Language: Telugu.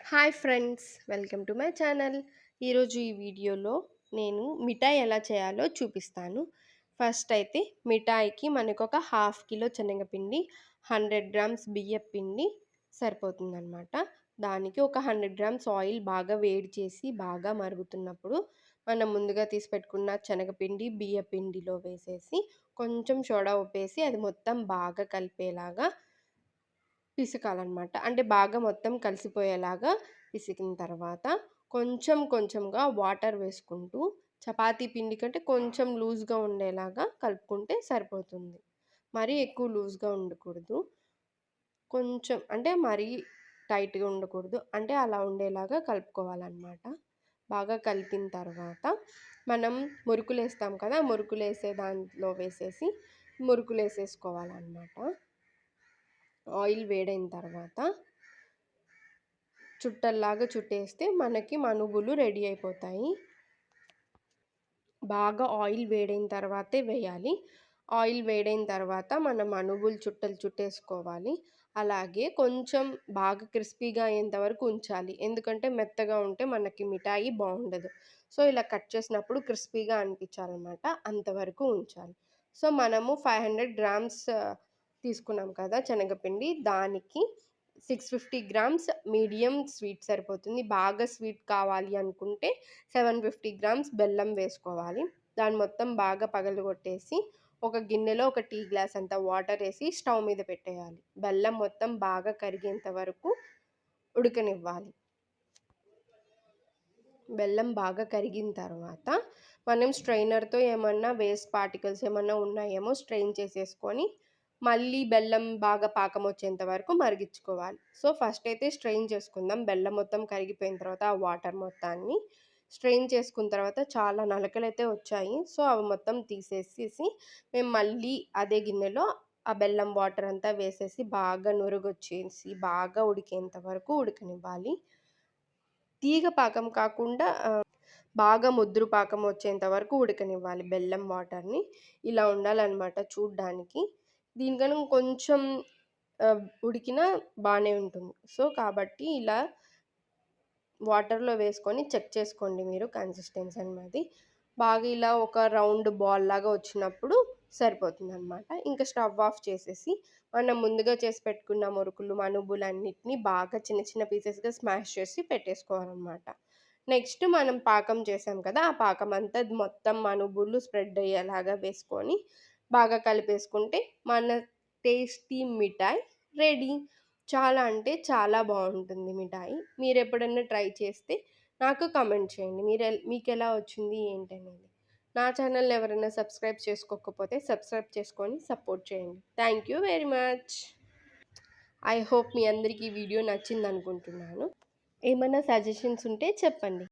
Hi friends, welcome to my channel. ఈరోజు ఈ వీడియోలో నేను మిఠాయి ఎలా చేయాలో చూపిస్తాను. ఫస్ట్ అయితే మిఠాయికి మనకు ఒక హాఫ్ కిలో శనగపిండి, 100 గ్రామ్స్ బియ్యం పిండి సరిపోతుందన్నమాట. దానికి ఒక 100 గ్రామ్స్ ఆయిల్ బాగా వేడి చేసి బాగా మరుగుతున్నప్పుడు మనం ముందుగా తీసి పెట్టుకున్న శనగపిండి బియ్యం పిండిలో వేసేసి కొంచెం సోడా ఉప్పేసి అది మొత్తం బాగా కలిపేలాగా పిసకాలనమాట. అంటే బాగా మొత్తం కలిసిపోయేలాగా పిసికిన తర్వాత కొంచెం కొంచెంగా వాటర్ వేసుకుంటూ చపాతీ పిండి కంటే కొంచెం లూజ్‌గా ఉండేలాగా కలుపుకుంటే సరిపోతుంది. మరీ ఎక్కువ లూజ్‌గా ఉండకూడదు. కొంచెం అంటే మరీ టైట్‌గా ఉండకూడదు. అంటే అలా ఉండేలాగా కలుపుకోవాలనమాట. బాగా కలిపిన తర్వాత మనం మురుకులేస్తాం కదా! మురుకులేసే దాంట్లో వేసేసి మురుకులేసేసుకోవాలనమాట. ఆయిల్ వేడైన తర్వాత చుట్టల్లాగా చుట్టేస్తే మనకి మనుగులు రెడీ అయిపోతాయి. బాగా ఆయిల్ వేడైన తర్వాతే వేయాలి. ఆయిల్ వేడైన తర్వాత మనం మనుగులు చుట్టలు చుట్టేసుకోవాలి. అలాగే కొంచెం బాగా క్రిస్పీగా అయ్యేంత వరకు ఉంచాలి. ఎందుకంటే మెత్తగా ఉంటే మనకి మిఠాయి బావుండదు. సో, ఇలా కట్ చేసినప్పుడు క్రిస్పీగా అనిపించాలనమాట. అంతవరకు ఉంచాలి. సో, మనము 500 గ్రామ్స్ తీసుకున్నాం కదా శనగపిండి, దానికి 650 గ్రామ్స్ మీడియం స్వీట్ సరిపోతుంది. బాగా స్వీట్ కావాలి అనుకుంటే 750 గ్రామ్స్ బెల్లం వేసుకోవాలి. దాన్ని మొత్తం బాగా పగలగొట్టేసి ఒక గిన్నెలో ఒక టీ గ్లాస్ అంత వాటర్ వేసి స్టవ్ మీద పెట్టేయాలి. బెల్లం మొత్తం బాగా కరిగేంత వరకు ఉడకనివ్వాలి. బెల్లం బాగా కరిగిన తర్వాత మనం స్ట్రైనర్‌తో ఏమన్నా వేస్ట్ పార్టికల్స్ ఏమన్నా ఉన్నాయేమో స్ట్రెయిన్ చేసేసుకొని మళ్ళీ బెల్లం బాగా పాకం వచ్చేంత వరకు మరిగించుకోవాలి. సో, ఫస్ట్ అయితే స్ట్రెయిన్ చేసుకుందాం. బెల్లం మొత్తం కరిగిపోయిన తర్వాత ఆ వాటర్ మొత్తాన్ని స్ట్రెయిన్ చేసుకున్న తర్వాత చాలా నలకలైతే వచ్చాయి. సో, అవి మొత్తం తీసేసేసి మేము మళ్ళీ అదే గిన్నెలో ఆ బెల్లం వాటర్ అంతా వేసేసి బాగా నురుగొచ్చేసి బాగా ఉడికేంత వరకు ఉడకనివ్వాలి. తీగ పాకం కాకుండా బాగా ముద్రు పాకం వచ్చేంత వరకు ఉడకనివ్వాలి బెల్లం వాటర్‌ని. ఇలా ఉండాలనమాట చూడ్డానికి. దీనికన్నా కొంచెం ఉడికినా బానే ఉంటుంది. సో, కాబట్టి ఇలా వాటర్‌లో వేసుకొని చెక్ చేసుకోండి మీరు కన్సిస్టెన్సీ అన్నది. బాగా ఇలా ఒక రౌండ్ బాల్ లాగా వచ్చినప్పుడు సరిపోతుందనమాట. ఇంకా స్టవ్ ఆఫ్ చేసేసి మనం ముందుగా చేసి పెట్టుకున్న మురుకులు, మనుబులన్నిటిని బాగా చిన్న చిన్న పీసెస్‌గా స్మాష్ చేసి పెట్టేసుకోవాలనమాట. నెక్స్ట్ మనం పాకం చేసాం కదా! ఆ పాకం అంతా మొత్తం మనుబులు స్ప్రెడ్ అయ్యేలాగా వేసుకొని బాగా కలిపేసుకుంటే మన టేస్టీ మిఠాయి రెడీ. చాలా అంటే చాలా బావుంటుంది మిఠాయి. మీరెప్పుడన్నా ట్రై చేస్తే నాకు కామెంట్ చేయండి. మీకెలా వచ్చింది ఏంటనేది. నా ఛానల్‌ని ఎవరైనా సబ్స్క్రైబ్ చేసుకోకపోతే సబ్స్క్రైబ్ చేసుకొని సపోర్ట్ చేయండి. Thank you very much. I hope మీ అందరికీ ఈ వీడియో నచ్చిందనుకుంటున్నాను. ఏమన్నా సజెషన్స్ ఉంటే చెప్పండి.